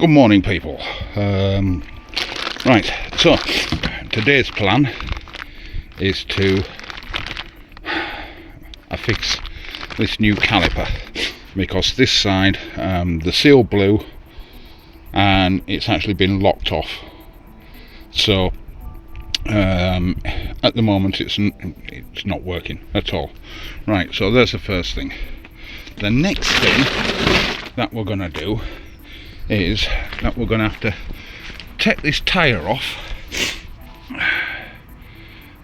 Good morning, people. Right, so today's plan is to fix this new caliper, because this side the seal blew and it's actually been locked off. So at the moment it's not working at all. Right, so there's the first thing. The next thing that we're going to do is that we're going to have to take this tyre off.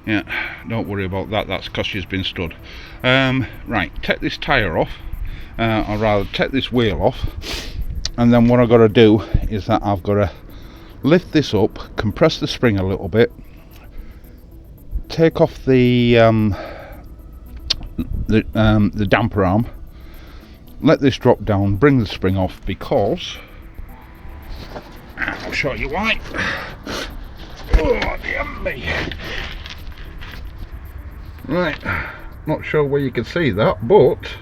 Yeah, don't worry about that, that's because she's been stood. Right, take this tyre off, or rather take this wheel off, and then what I've got to do is that I've got to lift this up, compress the spring a little bit, take off the damper arm, let this drop down, bring the spring off, because I'll show you why. Oh dear me. Right, not sure where you can see that, but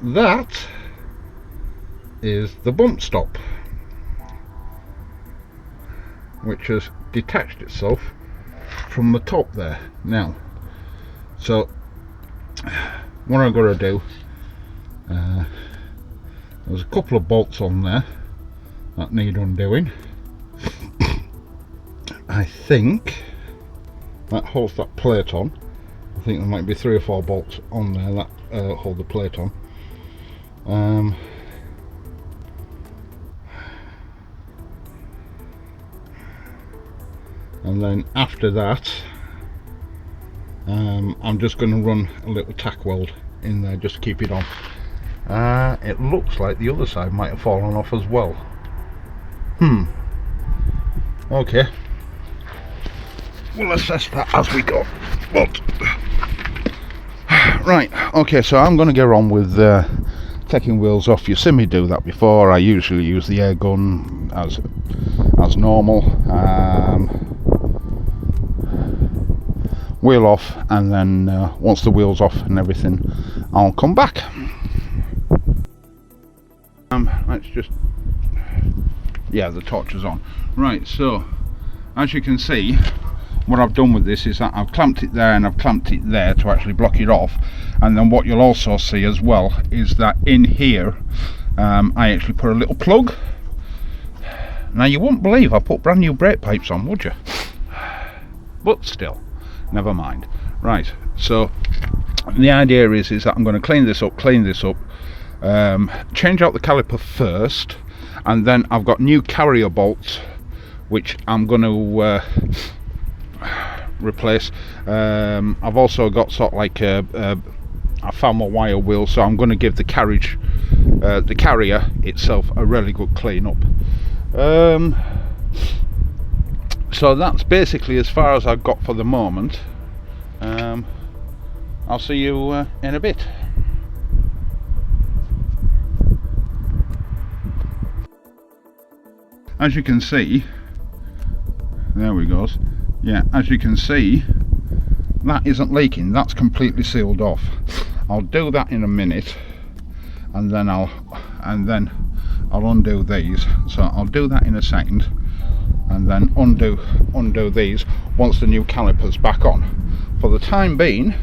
that is the bump stop, which has detached itself from the top there. Now, so what I'm going to do, there's a couple of bolts on there that need undoing. I think that holds that plate on. I think there might be 3 or 4 bolts on there that hold the plate on. And then after that, I'm just going to run a little tack weld in there just to keep it on. It looks like the other side might have fallen off as well. Okay, we'll assess that as we go. But right, okay, so I'm going to get on with taking wheels off. You've seen me do that before. I usually use the air gun as normal. Wheel off, and then once the wheel's off and everything, I'll come back. Let's just, yeah, the torch is on. Right, so as you can see, what I've done with this is that I've clamped it there and I've clamped it there to actually block it off. And then what you'll also see as well is that in here I actually put a little plug. Now you wouldn't believe I put brand new brake pipes on, would you? But still, never mind. Right, so the idea is that I'm going to clean this up, change out the caliper first, and then I've got new carrier bolts which I'm going to replace. I've also got sort of like I found my wire wheel, so I'm going to give the carriage, the carrier itself, a really good clean up. So that's basically as far as I've got for the moment. I'll see you in a bit. As you can see, there we go. Yeah, as you can see, that isn't leaking, that's completely sealed off. I'll do that in a minute, and then I'll undo these. So I'll do that in a second, and then undo these once the new caliper's back on. For the time being,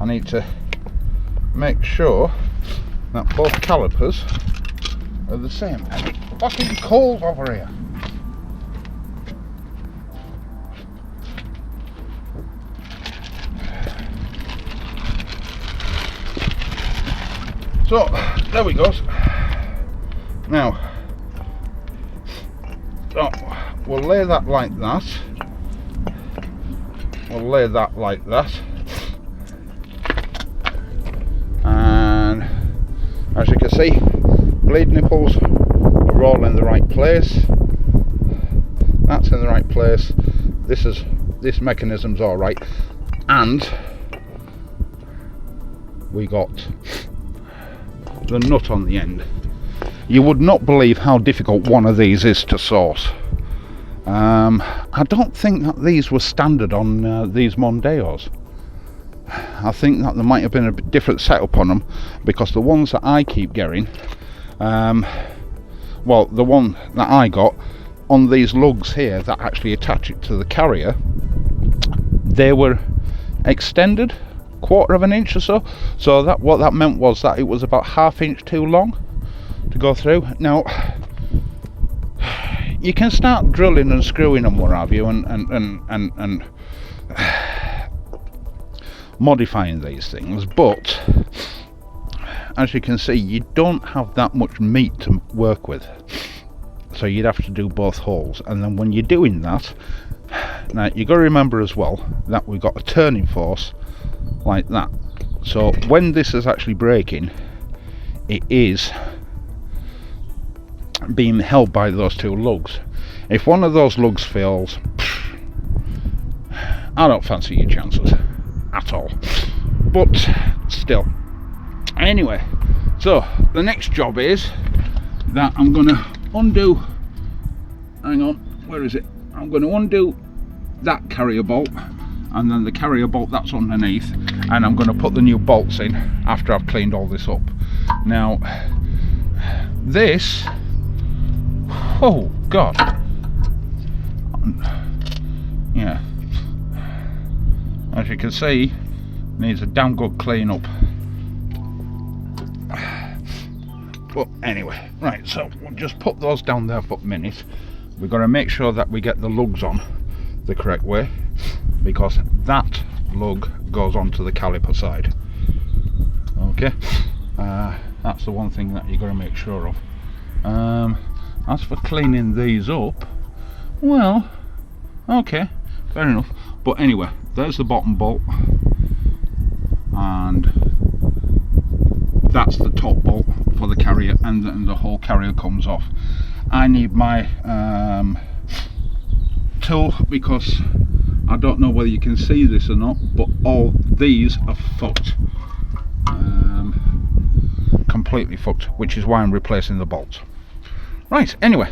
I need to make sure that both calipers are the same. And it's fucking cold over here. So there we go. Now, so we'll lay that like that. We'll lay that like that. And as you can see, bleed nipples are all in the right place. That's in the right place. This mechanism's all right. And we got the nut on the end. You would not believe how difficult one of these is to source. I don't think that these were standard on these Mondeos. I think that there might have been a bit different setup on them, because the ones that I keep getting well, the one that I got on these lugs here that actually attach it to the carrier, they were extended 1/4 of an inch or so. So that what that meant was that it was about 1/2 inch too long to go through. Now you can start drilling and screwing and what have you, and modifying these things, but as you can see, you don't have that much meat to work with, so you'd have to do both holes. And then when you're doing that, now you got to remember as well that we've got a turning force like that, so when this is actually braking, it is being held by those two lugs. If one of those lugs fails, I don't fancy your chances at all, but still. Anyway, so the next job is that I'm going to undo, hang on, where is it? I'm going to undo that carrier bolt, and then the carrier bolt that's underneath, and I'm going to put the new bolts in after I've cleaned all this up. Now this, oh god, yeah, as you can see, needs a damn good clean up. But anyway, right, so we'll just put those down there for a minute. We've got to make sure that we get the lugs on the correct way, because that lug goes onto the caliper side. Okay, that's the one thing that you've got to make sure of. As for cleaning these up, well, okay, fair enough. But anyway, there's the bottom bolt, and that's the top bolt for the carrier, and then the whole carrier comes off. I need my tool, because I don't know whether you can see this or not, but all these are fucked, completely fucked, which is why I'm replacing the bolts. Right, anyway,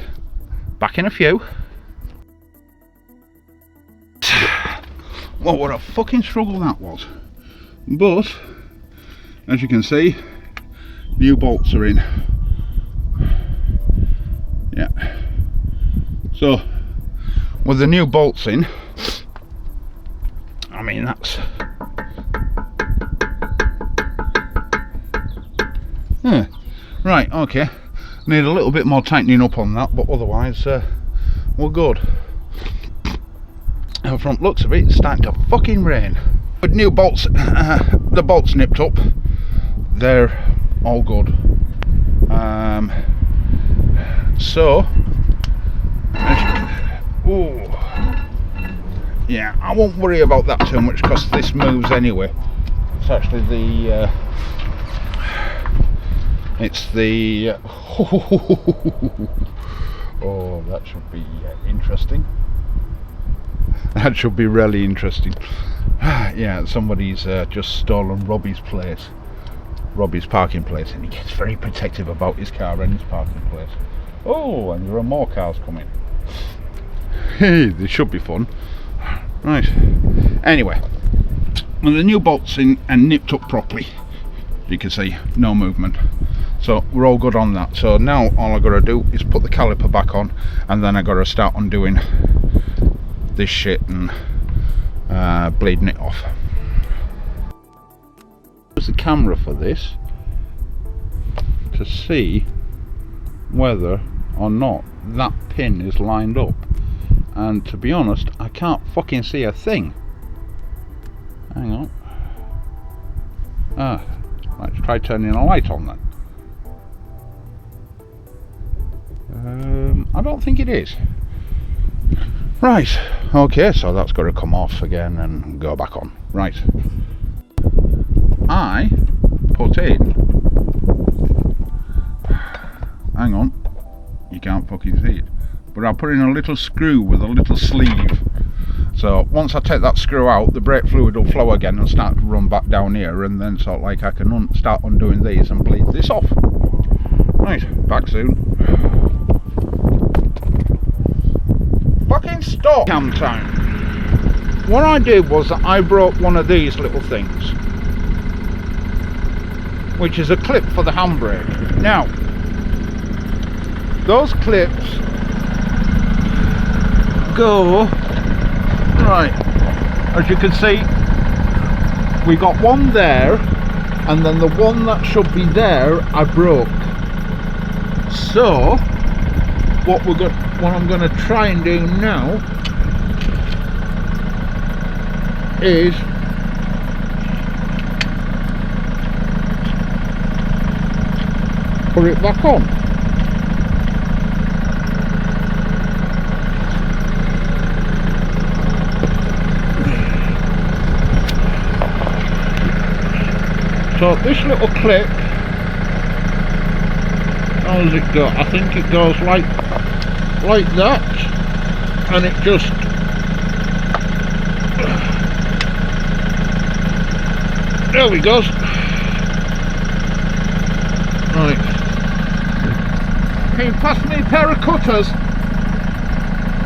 back in a few. Well, what a fucking struggle that was. But as you can see, new bolts are in. Yeah, so with the new bolts in, I mean, that's right, okay, need a little bit more tightening up on that, but otherwise we're good. And from looks of it, it's starting to fucking rain. With new bolts, the bolts nipped up, they're all good. So ooh, yeah, I won't worry about that too much, because this moves anyway. It's actually the oh, that should be interesting. That should be really interesting. Yeah, somebody's just stolen Robbie's place, Robbie's parking place, and he gets very protective about his car and his parking place. Oh, and there are more cars coming. Hey, this should be fun. Right, anyway, when the new bolts in and nipped up properly, you can see no movement, so we're all good on that. So now all I've got to do is put the caliper back on, and then I've got to start undoing this shit and bleeding it off. Use the camera for this to see whether or not that pin is lined up, and to be honest, I can't fucking see a thing. Hang on. Let's try turning a light on then. I don't think it is. Right, okay, so that's got to come off again and go back on. Right, I put in, hang on, you can't fucking see it, but I put in a little screw with a little sleeve. So once I take that screw out, the brake fluid will flow again and start to run back down here, and then sort of like I can start undoing these and bleed this off. Right, back soon. Fucking stop! Cam time. What I did was that I broke one of these little things, which is a clip for the handbrake. Now, those clips go right. As you can see, we got one there, and then the one that should be there I broke. So what I'm going to try and do now is put it back on. So this little clip, how does it go? I think it goes like that, and it just there we go. Right, can you pass me a pair of cutters?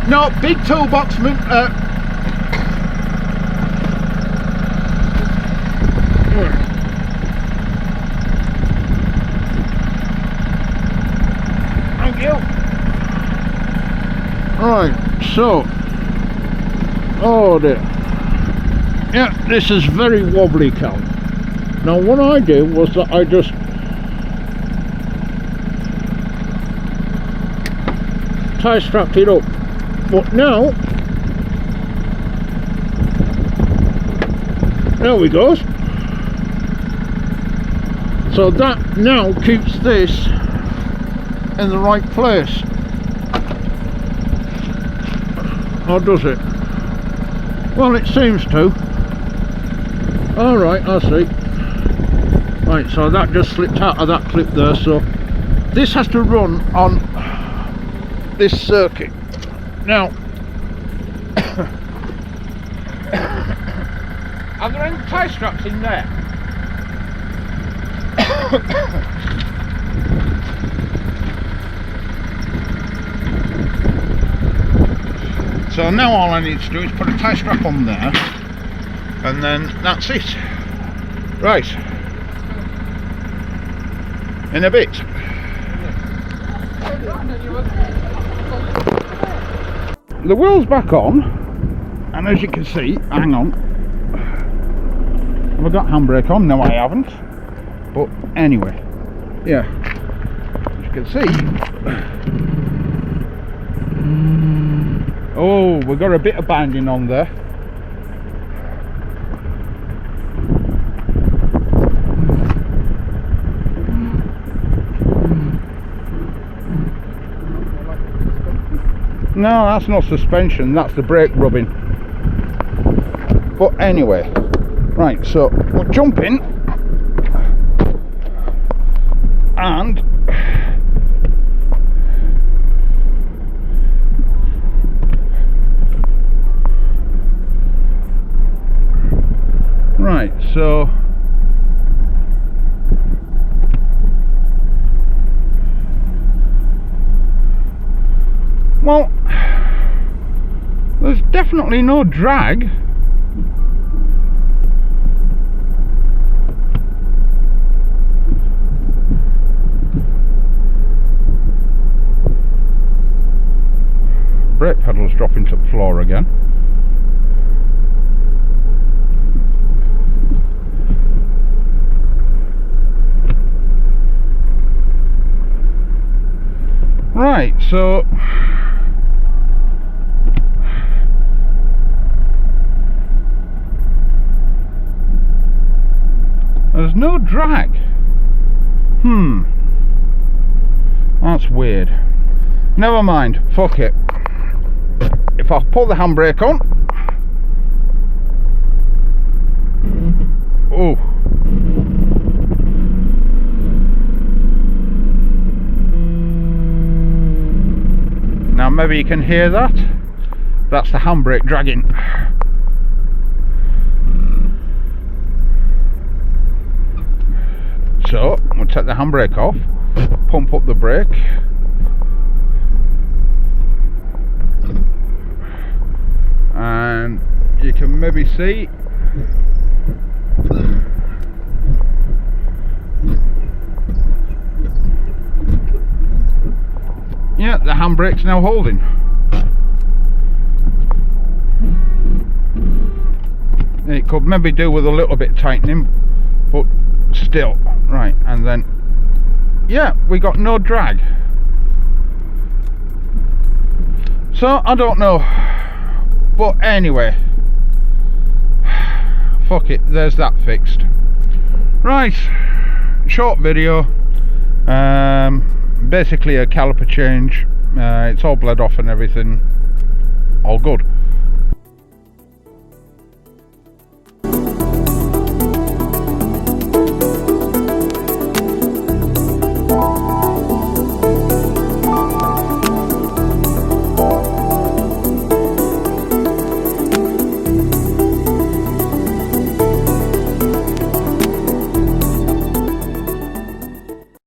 No, big toolbox, thank you. Right, so, oh dear, yeah, this is very wobbly, Cal. Now what I did was that I just tie strapped it up, but now, there we go. So that now keeps this in the right place. Or does it? Well, it seems to. Alright, I see. Right, so that just slipped out of that clip there, so this has to run on this circuit. Now, are there any tie straps in there? So now all I need to do is put a tie strap on there, and then that's it. Right, in a bit. The wheel's back on, and as you can see, hang on, have I got handbrake on? No, I haven't. But anyway, yeah, as you can see, oh, we've got a bit of binding on there. No, that's not suspension, that's the brake rubbing. But anyway, right, so we'll jump in and right, so well, there's definitely no drag. Brake pedal's dropping to the floor again. Right, so there's no drag. That's weird. Never mind, fuck it. If I pull the handbrake on, oh, now maybe you can hear that. That's the handbrake dragging. So we'll take the handbrake off, pump up the brake, and you can maybe see the handbrake's now holding. It could maybe do with a little bit tightening, but still. Right, and then yeah, we got no drag. So I don't know, but anyway, fuck it, there's that fixed. Right, short video. Basically a caliper change. It's all bled off and everything, all good.